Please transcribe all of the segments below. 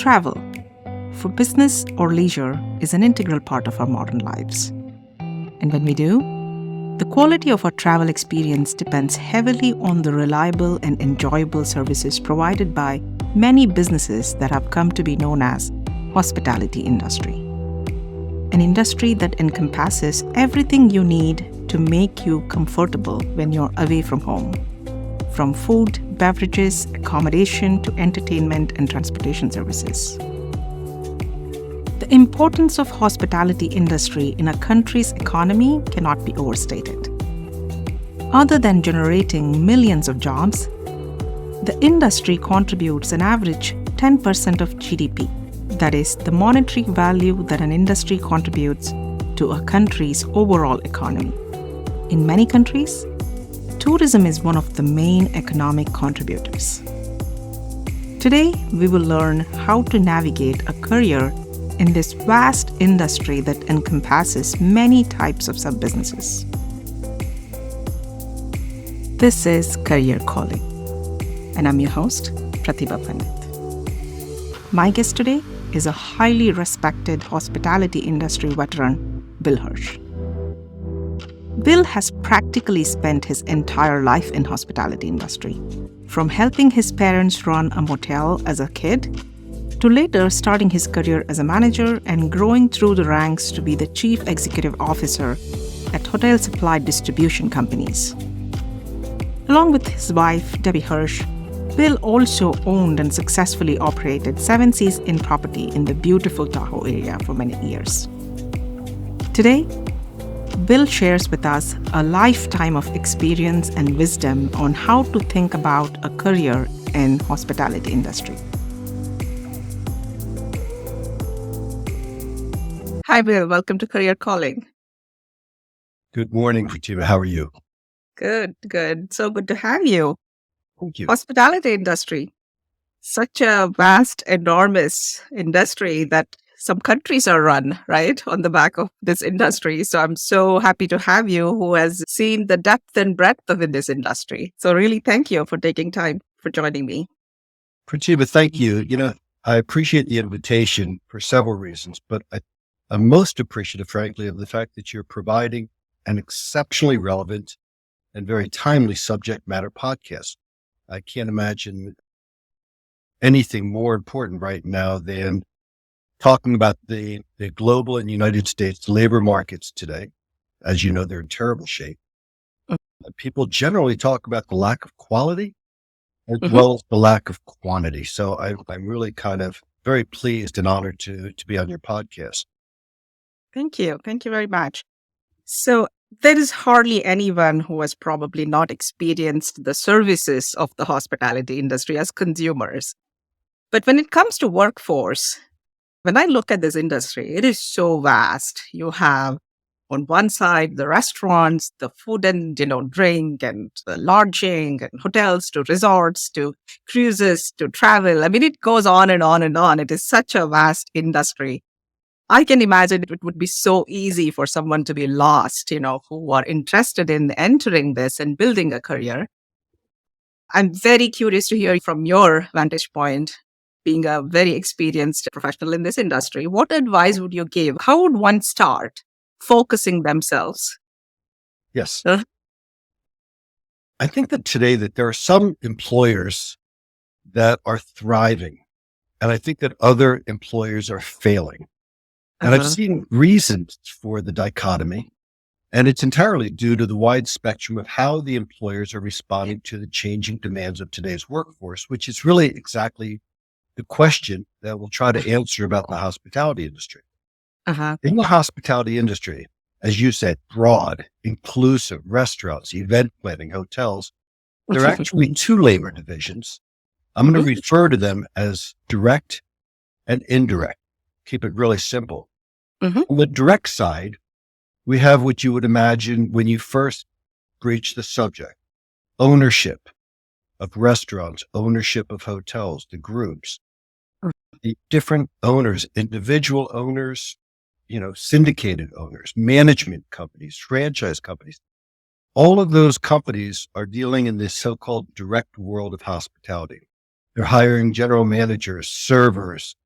Travel, for business or leisure, is an integral part of our modern lives. And when we do, the quality of our travel experience depends heavily on the reliable and enjoyable services provided by many businesses that have come to be known as hospitality industry. An industry that encompasses everything you need to make you comfortable when you're away from home, from food, beverages, accommodation to entertainment and transportation services. The importance of hospitality industry in a country's economy cannot be overstated. Other than generating millions of jobs, the industry contributes an average 10% of GDP. That is, the monetary value that an industry contributes to a country's overall economy. In many countries, tourism is one of the main economic contributors. Today, we will learn how to navigate a career in this vast industry that encompasses many types of sub-businesses. This is Career Calling, and I'm your host, Pratibha Pandit. My guest today is a highly respected hospitality industry veteran, Bill Hirsch. Bill has practically spent his entire life in hospitality industry, from helping his parents run a motel as a kid to later starting his career as a manager and growing through the ranks to be the chief executive officer at hotel supply distribution companies. Along with his wife, Debbie Hirsch, Bill also owned and successfully operated 7 Seas Inn property in the beautiful Tahoe area for many years. Today, Bill shares with us a lifetime of experience and wisdom on how to think about a career in hospitality industry. Hi, Bill. Welcome to Career Calling. Good morning, Pratibha. How are you? Good. So good to have you. Thank you. Hospitality industry, such a vast, enormous industry that some countries are run, right, on the back of this industry. So I'm so happy to have you who has seen the depth and breadth of this industry. So really thank you for taking time for joining me. Pratibha, thank you. I appreciate the invitation for several reasons, but I'm most appreciative, frankly, of the fact that you're providing an exceptionally relevant and very timely subject matter podcast. I can't imagine anything more important right now than talking about the global and United States labor markets today. As you know, they're in terrible shape. People generally talk about the lack of quality as well as the lack of quantity. So I'm really kind of very pleased and honored to be on your podcast. Thank you. Thank you very much. So there is hardly anyone who has probably not experienced the services of the hospitality industry as consumers. But when it comes to workforce, when I look at this industry, it is so vast. You have on one side the restaurants, the food and drink and the lodging and hotels to resorts to cruises to travel. I mean, it goes on and on and on. It is such a vast industry. I can imagine it would be so easy for someone to be lost, who are interested in entering this and building a career. I'm very curious to hear from your vantage point, being a very experienced professional in this industry. What advice would you give? How would one start focusing themselves? Yes. I think that today that there are some employers that are thriving, and I think that other employers are failing. And I've seen reasons for the dichotomy, and it's entirely due to the wide spectrum of how the employers are responding to the changing demands of today's workforce, which is really exactly the question that we'll try to answer about the hospitality industry. In the hospitality industry, as you said, broad, inclusive restaurants, event planning, hotels, there are actually 2 labor divisions. I'm going to refer to them as direct and indirect. Keep it really simple. On the direct side, we have what you would imagine when you first breach the subject: ownership of restaurants, ownership of hotels, the groups, the different owners, individual owners, syndicated owners, management companies, franchise companies. All of those companies are dealing in this so-called direct world of hospitality. They're hiring general managers, servers,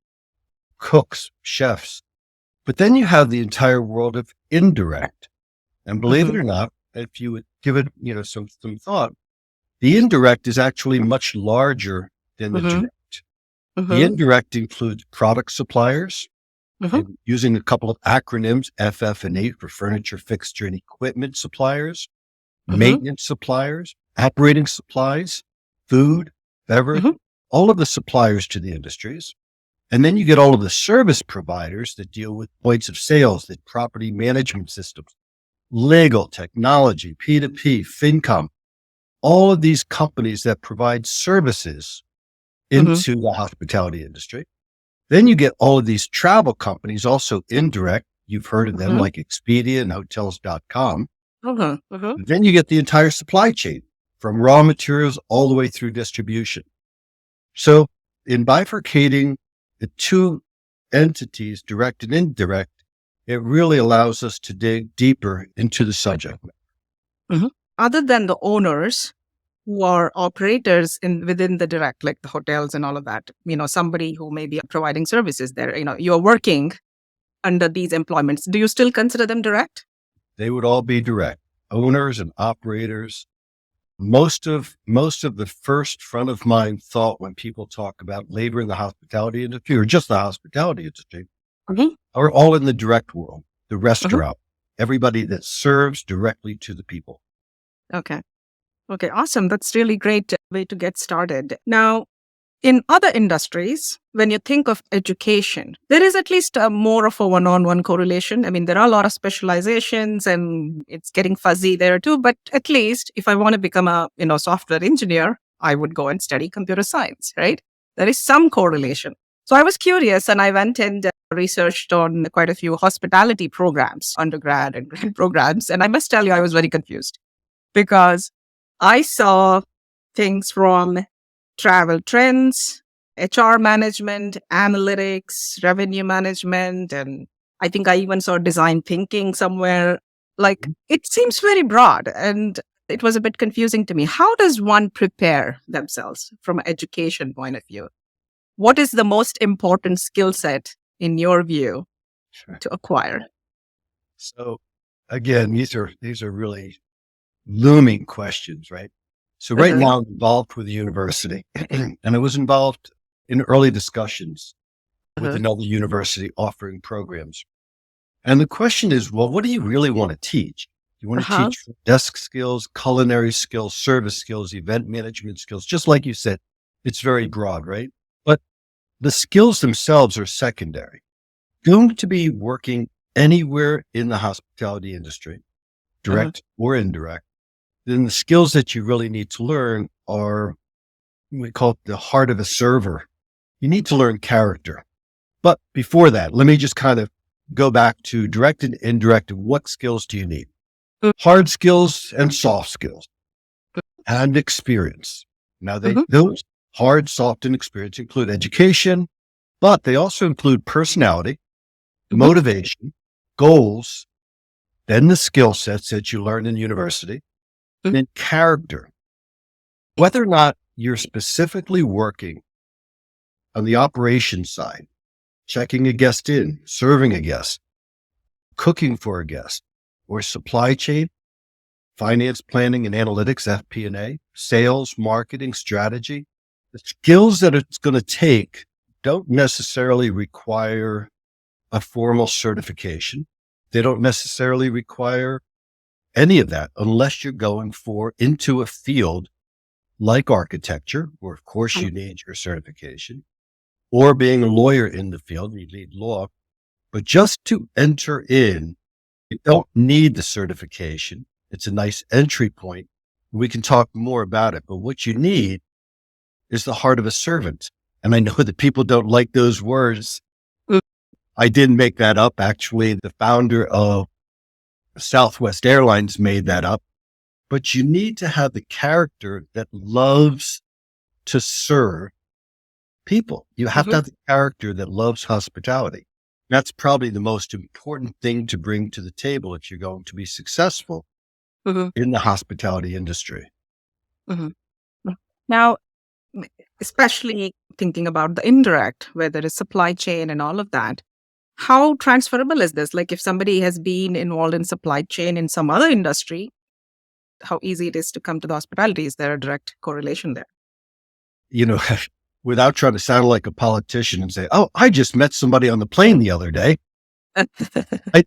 cooks, chefs. But then you have the entire world of indirect. And believe it or not, if you would give it, some thought, the indirect is actually much larger than the direct. The indirect includes product suppliers, and using a couple of acronyms, FF and E for furniture, fixture, and equipment suppliers, maintenance suppliers, operating supplies, food, beverage, all of the suppliers to the industries. And then you get all of the service providers that deal with points of sales, the property management systems, legal, technology, P2P, FinCom, all of these companies that provide services into the hospitality industry. Then you get all of these travel companies, also indirect. You've heard of them like Expedia and hotels.com. Then you get the entire supply chain from raw materials all the way through distribution. So in bifurcating the two entities, direct and indirect, it really allows us to dig deeper into the subject. Other than the owners who are operators within the direct, like the hotels and all of that, somebody who may be providing services there, you're working under these employments. Do you still consider them direct? They would all be direct. Owners and operators. Most of the first front of mind thought when people talk about labor in the hospitality industry or just the hospitality industry are all in the direct world, the restaurant, everybody that serves directly to the people. Okay, awesome. That's really great way to get started. Now, in other industries, when you think of education, there is at least more of a one-on-one correlation. I mean, there are a lot of specializations and it's getting fuzzy there too. But at least if I want to become a software engineer, I would go and study computer science, right? There is some correlation. So I was curious and I went and researched on quite a few hospitality programs, undergrad and grad programs. And I must tell you, I was very confused because I saw things from travel trends, HR management, analytics, revenue management, and I think I even saw design thinking somewhere. Like, it seems very broad and it was a bit confusing to me. How does one prepare themselves from an education point of view? What is the most important skill set in your view to acquire? So again, these are really looming questions, right? So right now I'm involved with the university and I was involved in early discussions with another university offering programs. And the question is, well, what do you really want to teach? You want to teach desk skills, culinary skills, service skills, event management skills, just like you said, it's very broad, right? But the skills themselves are secondary. Going to be working anywhere in the hospitality industry, direct or indirect, then the skills that you really need to learn are, we call it the heart of a server. You need to learn character. But before that, let me just kind of go back to direct and indirect. What skills do you need? Hard skills and soft skills and experience. Now those hard, soft, and experience include education, but they also include personality, motivation, goals, then the skill sets that you learn in university, and then character. Whether or not you're specifically working on the operations side, checking a guest in, serving a guest, cooking for a guest, or supply chain, finance, planning, and analytics, FP&A, sales, marketing, strategy, the skills that it's going to take don't necessarily require a formal certification. They don't necessarily require any of that unless you're going into a field like architecture, where of course you need your certification, or being a lawyer in the field, you need law. But just to enter in, you don't need the certification. It's a nice entry point. We can talk more about it, but what you need is the heart of a servant. And I know that people don't like those words. I didn't make that up. Actually, the founder of Southwest Airlines made that up. But you need to have the character that loves to serve people. You have to have the character that loves hospitality. That's probably the most important thing to bring to the table if you're going to be successful in the hospitality industry. Now, especially thinking about the indirect, where there is supply chain and all of that. How transferable is this? Like if somebody has been involved in supply chain in some other industry, how easy it is to come to the hospitality? Is there a direct correlation there? You know, without trying to sound like a politician and say, "Oh, I just met somebody on the plane the other day." I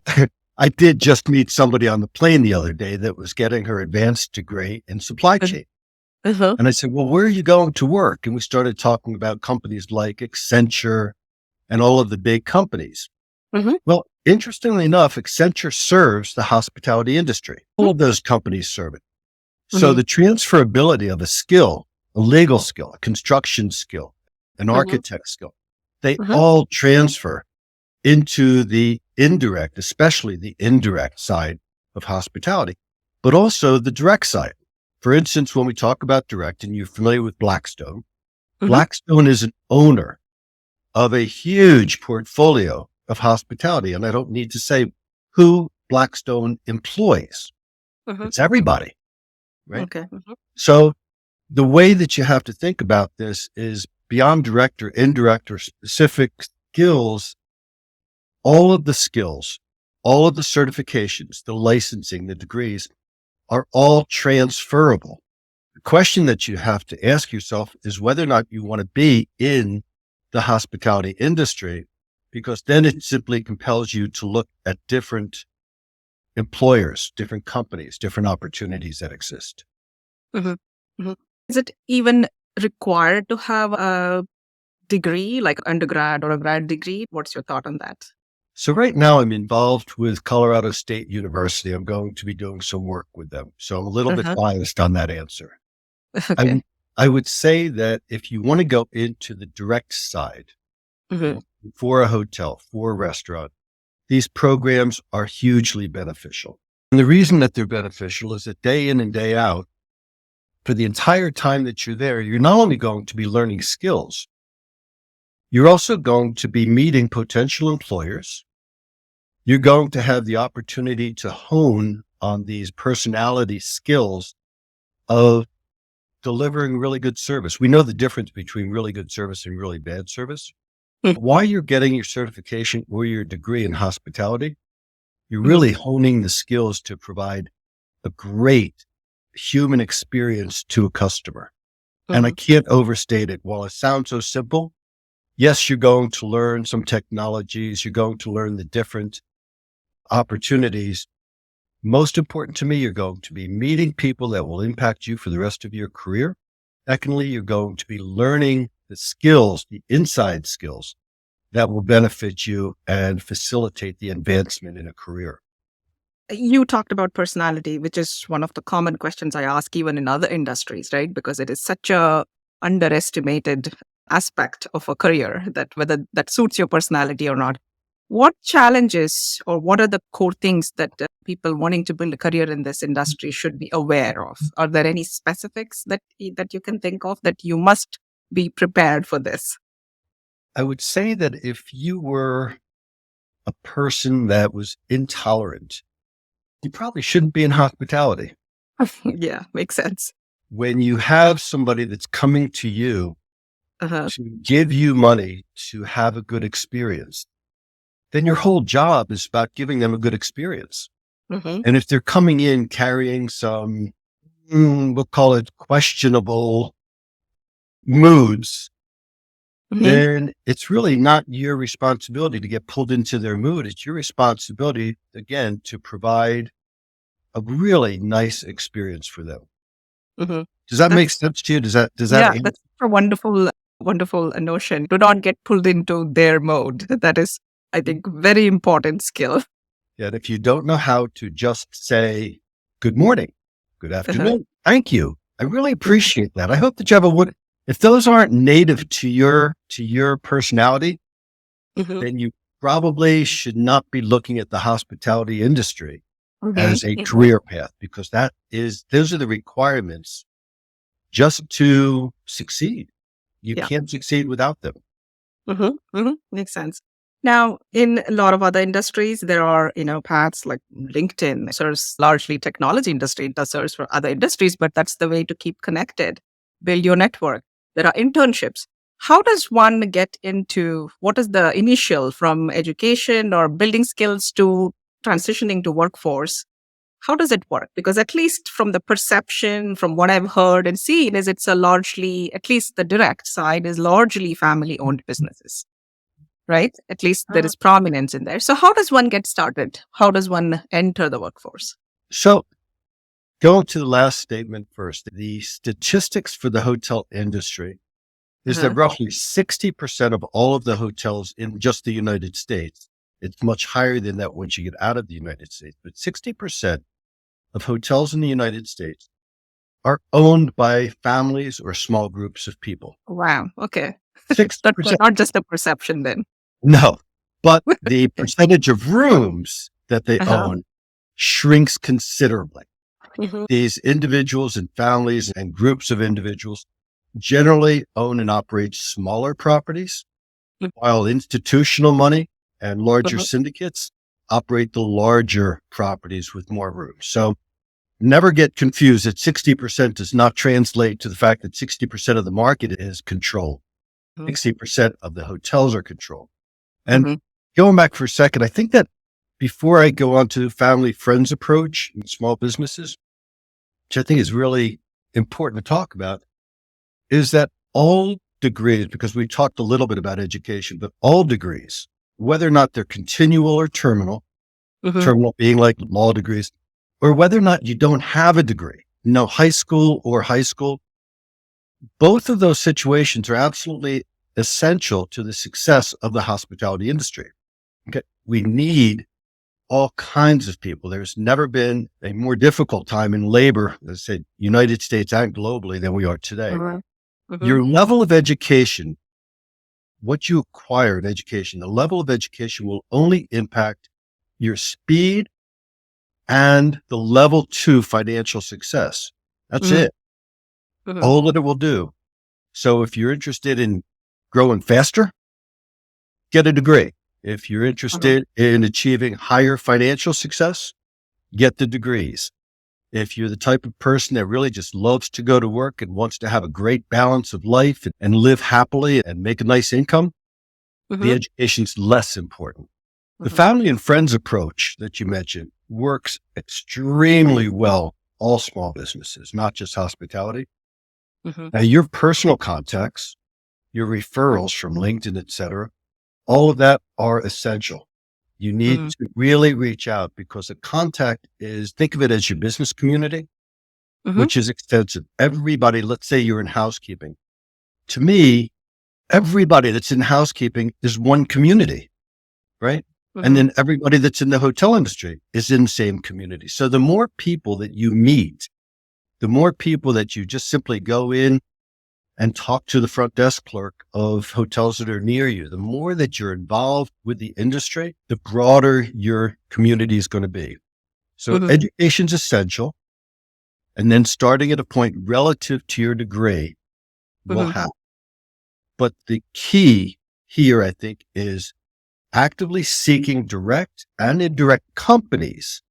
I did just meet somebody on the plane the other day that was getting her advanced degree in supply chain. Uh-huh. And I said, "Well, where are you going to work?" And we started talking about companies like Accenture and all of the big companies. Mhm. Well, interestingly enough, Accenture serves the hospitality industry. All of those companies serve it. So Mhm. the transferability of a skill, a legal skill, a construction skill, an Mhm. architect skill, they Mhm. all transfer into the indirect, especially the indirect side of hospitality, but also the direct side. For instance, when we talk about direct, and you're familiar with Blackstone, Mhm. Blackstone is an owner of a huge portfolio of hospitality. And I don't need to say who Blackstone employs. Mhm. It's everybody, right? Okay. Mhm. So the way that you have to think about this is beyond direct or indirect or specific skills, all of the skills, all of the certifications, the licensing, the degrees are all transferable. The question that you have to ask yourself is whether or not you want to be in the hospitality industry, because then it simply compels you to look at different employers, different companies, different opportunities that exist. Mhm. Mhm. Is it even required to have a degree, like undergrad or a grad degree? What's your thought on that? So right now I'm involved with Colorado State University. I'm going to be doing some work with them. So I'm a little bit Uh-huh. biased on that answer. I, Okay. w- I would say that if you want to go into the direct side, Mhm. for a hotel, for a restaurant, these programs are hugely beneficial. And the reason that they're beneficial is that day in and day out, for the entire time that you're there, you're not only going to be learning skills, you're also going to be meeting potential employers. You're going to have the opportunity to hone on these personality skills of delivering really good service. We know the difference between really good service and really bad service. Mm. While you're getting your certification or your degree in hospitality, you're Mhm. really honing the skills to provide a great human experience to a customer. And I Mhm. can't overstate it. While it sounds so simple, yes, you're going to learn some technologies. You're going to learn the different opportunities. Most important to me, you're going to be meeting people that will impact you for the rest of your career. Secondly, you're going to be learning the skills, the inside skills that will benefit you and facilitate the advancement in a career. You talked about personality, which is one of the common questions I ask even in other industries, right? Because it is such a underestimated aspect of a career that whether that suits your personality or not. What challenges or what are the core things that people wanting to build a career in this industry should be aware of? Are there any specifics that you can think of that you must be prepared for this? I would say that if you were a person that was intolerant, you probably shouldn't be in hospitality. Yeah, makes sense. When you have somebody that's coming to you Uh-huh. to give you money to have a good experience, then your whole job is about giving them a good experience. Hmm. And if they're coming in carrying some, we'll call it questionable moods, Hmm. then it's really not your responsibility to get pulled into their mood. It's your responsibility, again, to provide a really nice experience for them. Hmm. Does that make That's sense to you? Does that Yeah, answer? that's a wonderful, wonderful notion. Do not get pulled into their mode. That is, I think, very important skill. Yeah, if you don't know how to just say good morning, good Uh-huh. afternoon, thank you. I really appreciate that. I hope that you have a would. If those aren't native to your personality, Mhm. then you probably should not be looking at the hospitality industry Mhm. as a Mhm. career path, because those are the requirements just to succeed. You Yeah. can't succeed without them. Mhm. Mhm. Makes sense. Now, in a lot of other industries, there are, paths like LinkedIn serves largely technology industry. It does serve for other industries, but that's the way to keep connected, build your network. there are internships. How does one get into what is the initial from education or building skills to transitioning to workforce? How does it work? Because at least from the perception, from what I've heard and seen, is it's a largely, at least the direct side is largely family owned businesses, right? At least there is prominence in there. So how does one get started? How does one enter the workforce? So going to the last statement first, the statistics for the hotel industry is that roughly 60% of all of the hotels in just the United States, it's much higher than that once you get out of the United States, but 60% of hotels in the United States are owned by families or small groups of people. Wow. Okay. 60%. Not just a perception then. No, but the percentage of rooms that they own shrinks considerably. These individuals and families and groups of individuals generally own and operate smaller properties, while institutional money and larger syndicates operate the larger properties with more rooms. So never get confused that 60% does not translate to the fact that 60% of the market is controlled. 60% of the hotels are controlled. And going back for a second, I think that before I go on to family friends approach in small businesses, which I think is really important to talk about, is that all degrees, because we talked a little bit about education, but all degrees, whether or not they're continual or terminal, terminal being like law degrees, or whether or not you don't have a degree, high school or high school, both of those situations are absolutely essential to the success of the hospitality industry. Okay. We need all kinds of people. There's never been a more difficult time in labor, let's say United States and globally, than we are today. Your level of education, what you acquire in education, the level of education will only impact your speed and the level 2 financial success. That's it. All that it will do. So if you're interested in growing faster, get a degree. If you're interested in achieving higher financial success, get the degrees. If you're the type of person that really just loves to go to work and wants to have a great balance of life and live happily and make a nice income, the education's less important. The family and friends approach that you mentioned works extremely well, all small businesses, not just hospitality. Now, your personal contacts, your referrals from LinkedIn, et cetera, all of that are essential. You need to really reach out because a contact is, think of it as your business community, which is extensive. Everybody, let's say you're in housekeeping. To me, everybody that's in housekeeping is one community, right? And then everybody that's in the hotel industry is in the same community. So the more people that you meet, the more people that you just simply go in and talk to the front desk clerk of hotels that are near you, the more that you're involved with the industry, the broader your community is going to be. So education's essential. And then starting at a point relative to your degree will happen. But the key here, I think, is actively seeking direct and indirect companies.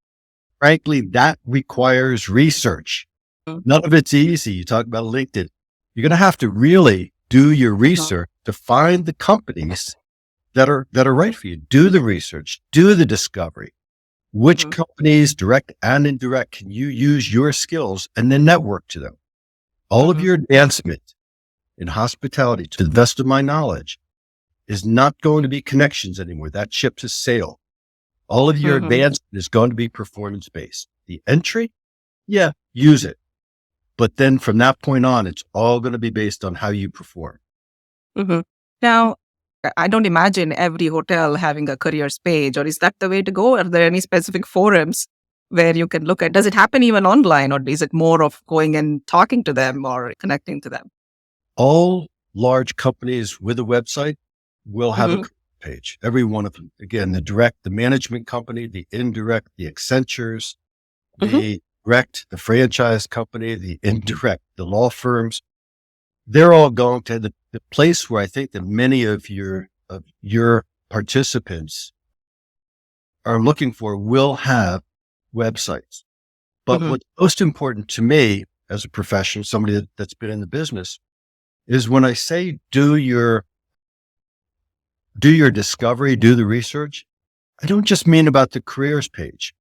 Frankly, that requires research. None of it's easy. You talk about LinkedIn. You're going to have to really do your research to find the companies that are right for you. Do the research, do the discovery. Which companies, direct and indirect, can you use your skills and then network to them? All of your advancement in hospitality, to the best of my knowledge, is not going to be connections anymore. That ship has sailed. All of your advancement is going to be performance-based. The entry, use it. But then from that point on, it's all going to be based on how you perform. Now, I don't imagine every hotel having a careers page, or is that the way to go? Are there any specific forums where you can look at, does it happen even online, or is it more of going and talking to them or connecting to them? All large companies with a website will have a page, every one of them. Again, the direct, the management company, the indirect, the Accentures, the direct, the franchise company, the indirect, the law firms. They're all going to the place where I think that many of your participants are looking for will have websites. But what's most important to me as a professional, somebody that's been in the business, is when I say do your discovery, do the research, I don't just mean about the careers page.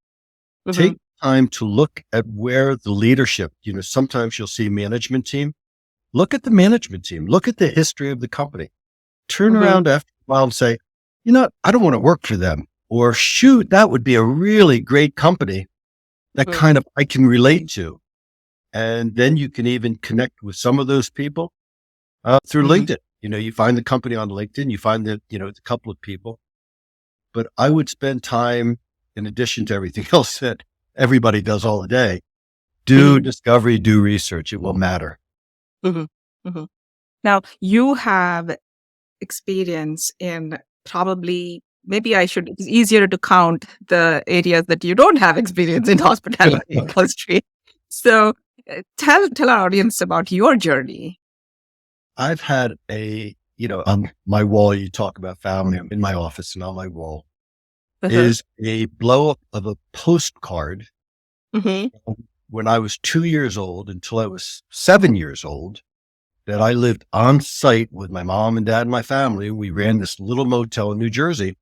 Take time to look at where the leadership, sometimes you'll see management team. Look at the management team. Look at the history of the company. Turn around after a while and say, I don't want to work for them. Or shoot, that would be a really great company that kind of I can relate to. And then you can even connect with some of those people through LinkedIn. You find the company on LinkedIn, you find that, a couple of people. But I would spend time, in addition to everything else that everybody does all the day, do discovery, do research. It will matter. Now, you have experience in probably, maybe it's easier to count the areas that you don't have experience in hospitality industry. So tell our audience about your journey. I've had on my wall, you talk about family in my office, and on my wall is a blow up of a postcard when I was 2 years old until I was 7 years old, that I lived on site with my mom and dad and my family. We ran this little motel in New Jersey,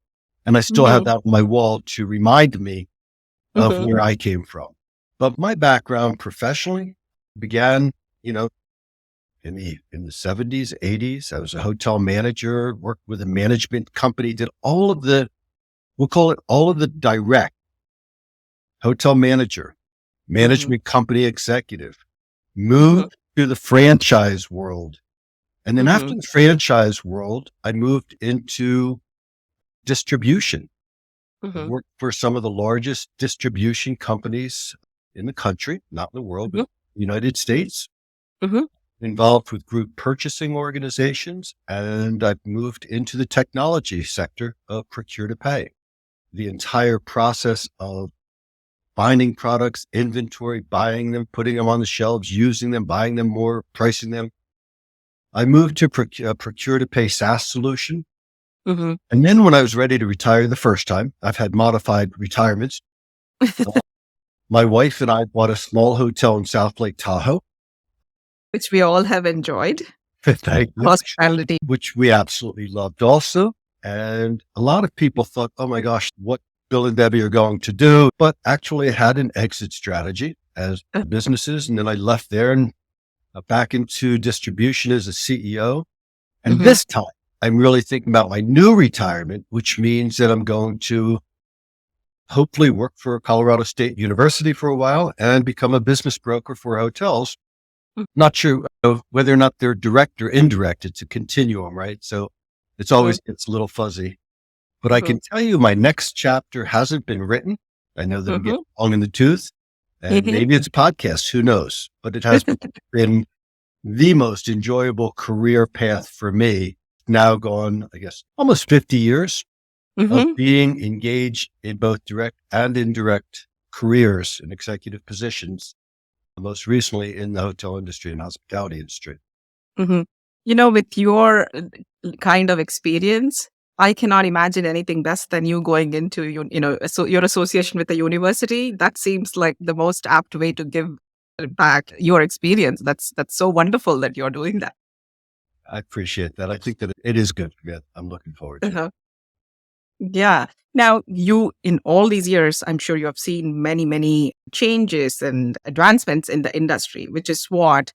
and I still have that on my wall to remind me of where I came from. But my background professionally began, in the 70s, 80s. I was a hotel manager, worked with a management company, did all of the, we'll call it all of the direct hotel manager, management company executive, moved to the franchise world. And then after the franchise world, I moved into distribution. I worked for some of the largest distribution companies in the country, not in the world, but United States. Involved with group purchasing organizations, and I've moved into the technology sector of procure to pay. The entire process of finding products, inventory, buying them, putting them on the shelves, using them, buying them more, pricing them. I moved to procure to pay SaaS solution. And then when I was ready to retire the first time, I've had modified retirements. My wife and I bought a small hotel in South Lake Tahoe, which we all have enjoyed. Hospitality. Which we absolutely loved also. And a lot of people thought, oh my gosh, what Bill and Debbie are going to do. But actually I had an exit strategy as businesses. And then I left there and back into distribution as a CEO. And this time I'm really thinking about my new retirement, which means that I'm going to hopefully work for Colorado State University for a while and become a business broker for hotels. Not sure whether or not they're direct or indirect. It's a continuum, right? So it's always gets a little fuzzy. But I can tell you my next chapter hasn't been written. I know that I'm getting long in the tooth, and maybe it's a podcast, who knows? But it has been the most enjoyable career path for me. Now gone, I guess, almost 50 years of being engaged in both direct and indirect careers and executive positions. Most recently in the hotel industry and hospitality industry. With your kind of experience, I cannot imagine anything best than you going into, your association with the university. That seems like the most apt way to give back your experience. That's so wonderful that you're doing that. I appreciate that. I think that it is good. Yeah, I'm looking forward to it. Yeah. Now, you, in all these years, I'm sure you have seen many, many changes and advancements in the industry, which is what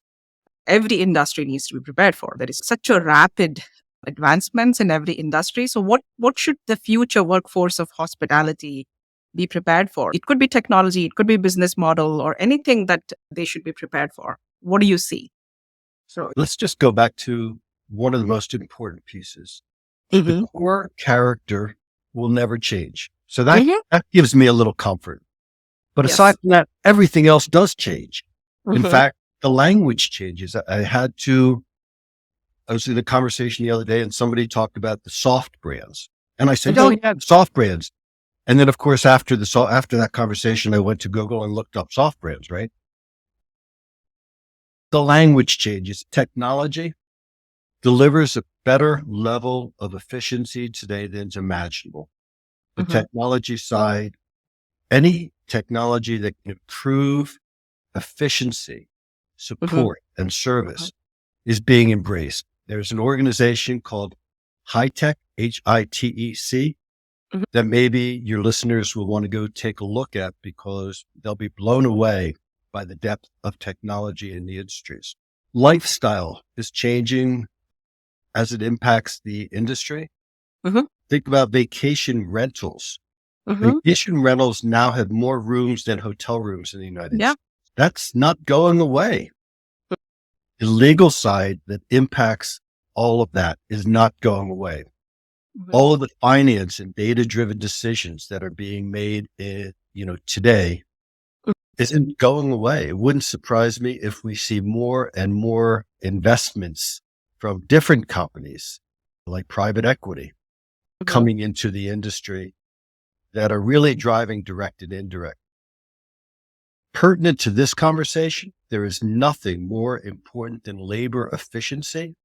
every industry needs to be prepared for. There is such a rapid advancements in every industry. So what should the future workforce of hospitality be prepared for? It could be technology, it could be business model, or anything that they should be prepared for. What do you see? So let's just go back to one of the most important pieces. The core character will never change. So that gives me a little comfort. But aside from that, everything else does change. In fact, the language changes. I was in a conversation the other day and somebody talked about the soft brands. And I said, oh yeah, soft brands. And then of course, after that conversation, I went to Google and looked up soft brands, right? The language changes. Technology delivers a better level of efficiency today than is imaginable. The technology side, any technology that can improve efficiency, support, and service is being embraced. There's an organization called HITEC, HITEC, Mhm. that maybe your listeners will want to go take a look at because they'll be blown away by the depth of technology in the industries. Lifestyle is changing as it impacts the industry. Mhm. Think about vacation rentals. Mhm. Vacation rentals now have more rooms than hotel rooms in the United Yeah. States. That's not going away. The legal side that impacts all of that is not going away. Mhm. All of the finance and data-driven decisions that are being made, today isn't going away. It wouldn't surprise me if we see more and more investments from different companies like private equity Mhm. coming into the industry that are really driving direct and indirect. Pertinent to this conversation, there is nothing more important than labor efficiency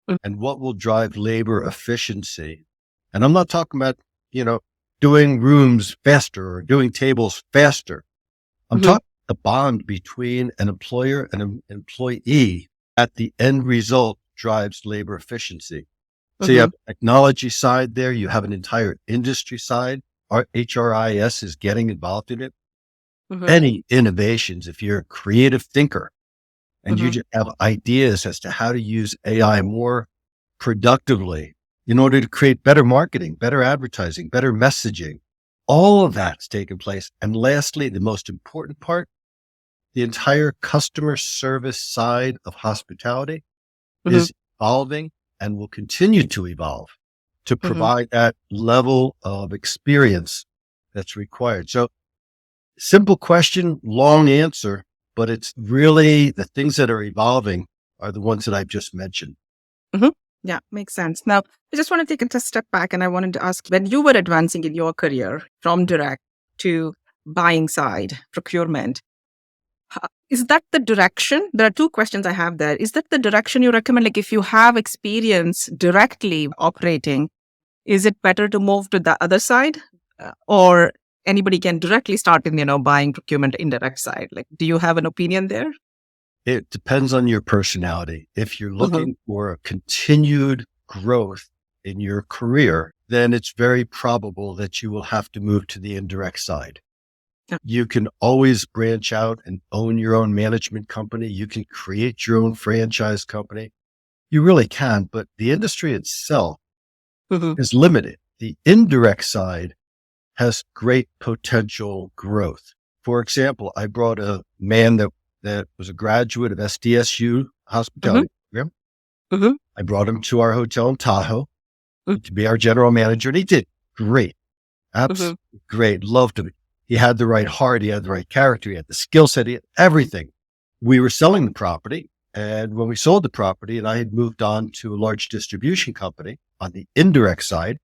Mhm. and what will drive labor efficiency. And I'm not talking about, doing rooms faster or doing tables faster. I'm Mhm. talking the bond between an employer and an employee at the end result drives labor efficiency. So you Mhm. have the technology side there. You have an entire industry side. Our HRIS is getting involved in it. Mhm. Any innovations, if you're a creative thinker and you Mhm. just have ideas as to how to use AI more productively in order to create better marketing, better advertising, better messaging, all of that's taken place. And lastly, the most important part, the entire customer service side of hospitality Mhm. is evolving and will continue to evolve to Mhm. provide that level of experience that's required. So simple question, long answer, but it's really the things that are evolving are the ones that I've just mentioned. Mhm. Yeah, makes sense. Now, I just want to take a step back and I wanted to ask when you were advancing in your career from direct to buying side, procurement, is that the direction? There are two questions I have there. Is that the direction you recommend? Like, if you have experience directly operating, is it better to move to the other side? Or anybody can directly start in, buying procurement indirect side? Like, do you have an opinion there? It depends on your personality. If you're Mhm. looking for a continued growth in your career, then it's very probable that you will have to move to the indirect side. Yeah. You can always branch out and own your own management company. You can create your own franchise company. You really can, but the industry itself Mhm. is limited. The indirect side has great potential growth. For example, I brought a man that was a graduate of SDSU Mhm. hospitality program. Mhm. I brought him to our hotel in Tahoe Mhm. to be our general manager, and he did great. Mhm. Absolutely great. Loved him. He had the right heart. He had the right character. He had the skill set. He had everything. We were selling the property. And when we sold the property and I had moved on to a large distribution company on the indirect side,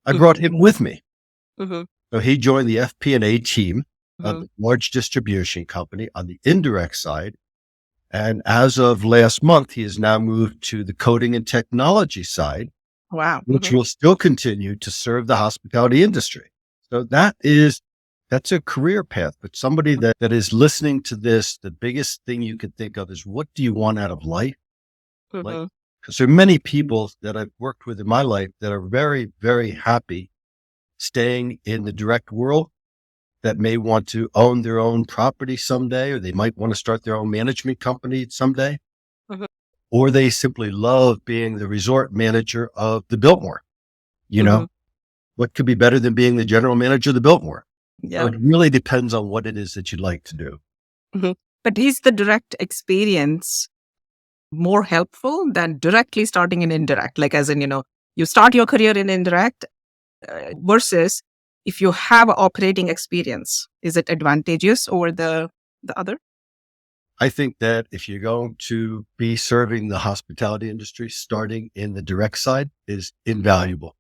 I Mhm. brought him with me. Mhm. So he joined the FP&A team of Mhm. the large distribution company on the indirect side. And as of last month, he has now moved to the coding and technology side, Wow. which Mhm. will still continue to serve the hospitality industry. So that's a career path. But somebody that is listening to this, the biggest thing you can think of is what do you want out of life? Like, Mhm. because there are many people that I've worked with in my life that are very, very happy staying in the direct world that may want to own their own property someday, or they might want to start their own management company someday, Mhm. or they simply love being the resort manager of the Biltmore. You Mhm. know, what could be better than being the general manager of the Biltmore? So Yeah. it really depends on what it is that you'd like to do. Mhm. But is the direct experience more helpful than directly starting in indirect? Like, as in, you start your career in indirect versus if you have operating experience, is it advantageous over the other? I think that if you're going to be serving the hospitality industry, starting in the direct side is invaluable.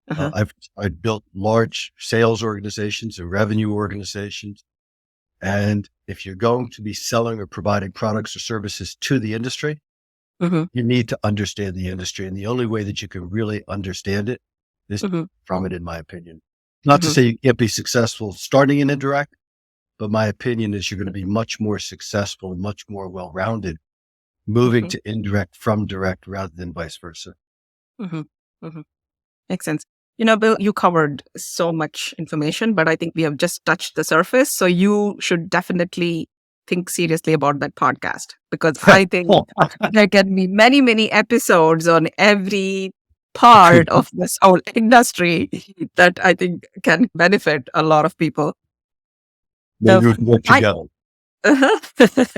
Uh-huh. I've built large sales organizations and revenue organizations. And if you're going to be selling or providing products or services to the industry, Mhm. you need to understand the industry. And the only way that you can really understand it is Mhm. from it, in my opinion. Not to Mhm. say you can't be successful starting in indirect, but my opinion is you're going to be much more successful and much more well-rounded moving to indirect from direct rather than vice versa. Mm-hmm. Mm-hmm. Makes sense. Bill, you covered so much information, but I think we have just touched the surface. So you should definitely think seriously about that podcast, because I think there can be many, many episodes on every part of this whole industry that I think can benefit a lot of people. Maybe we can work together.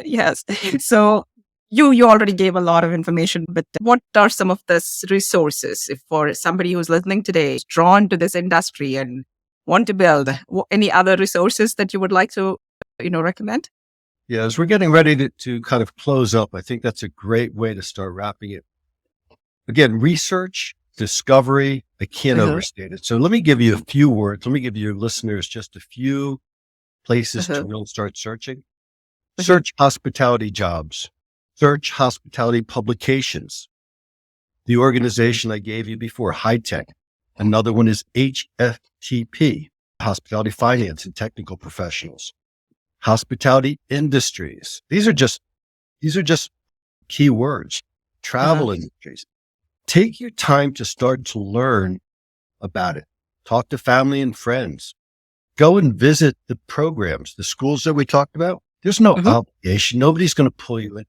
Yes. So you already gave a lot of information, but what are some of the resources if for somebody who's listening today is drawn to this industry and want to build? Any other resources that you would like to, recommend? Yeah, as we're getting ready to kind of close up, I think that's a great way to start wrapping it. Again, research, discovery, I can't overstate it. So let me give you a few words. Let me give your listeners just a few places to really start searching. Search hospitality jobs. Search hospitality publications. The organization I gave you before, High Tech. Another one is HFTP, Hospitality Finance and Technical Professionals. Hospitality Industries. These are just keywords. Travel industries. Take your time to start to learn about it. Talk to family and friends. Go and visit the programs, the schools that we talked about. There's no obligation. Nobody's going to pull you in.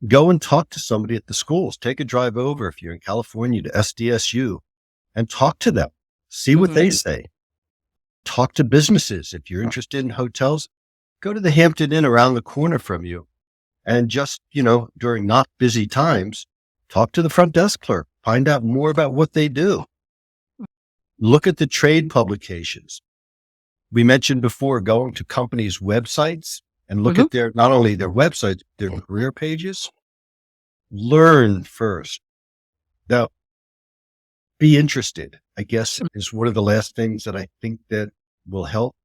Go and talk to somebody at the schools. Take a drive over if you're in California to SDSU and talk to them. See what they say. Talk to businesses. If you're interested in hotels, go to the Hampton Inn around the corner from you. And just, during not busy times, talk to the front desk clerk. Find out more about what they do. Look at the trade publications. We mentioned before going to companies' websites and look at not only their websites, their career pages. Learn first. Now, be interested, I guess, is one of the last things that I think that will help.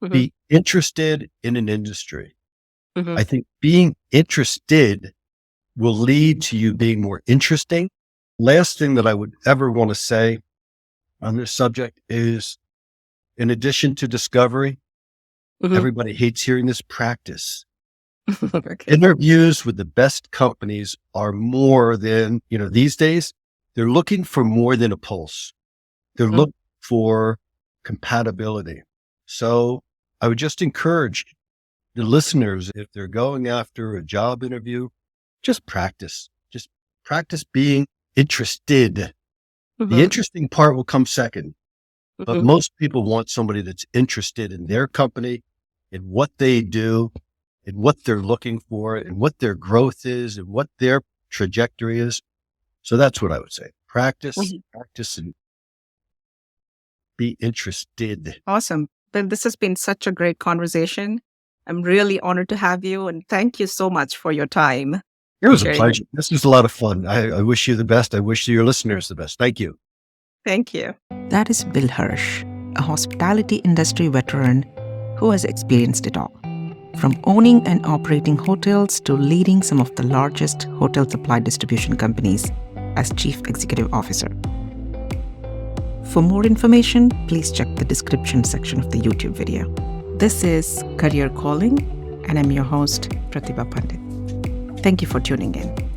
Be interested in an industry. I think being interested will lead to you being more interesting. Last thing that I would ever want to say on this subject is, in addition to discovery, everybody hates hearing this, practice. Interviews with the best companies are more than, these days, they're looking for more than a pulse. They're looking for compatibility. So I would just encourage the listeners, if they're going after a job interview, just practice. Just practice being interested. The interesting part will come second. But most people want somebody that's interested in their company, in what they do, in what they're looking for, in what their growth is, and what their trajectory is. So that's what I would say. Practice, and be interested. Awesome. Bill, this has been such a great conversation. I'm really honored to have you, and thank you so much for your time. It was a pleasure. This was a lot of fun. I wish you the best. I wish your listeners the best. Thank you. Thank you. That is Bill Hirsch, a hospitality industry veteran who has experienced it all, from owning and operating hotels to leading some of the largest hotel supply distribution companies as Chief Executive Officer. For more information, please check the description section of the YouTube video. This is Career Calling, and I'm your host, Pratibha Pandit. Thank you for tuning in.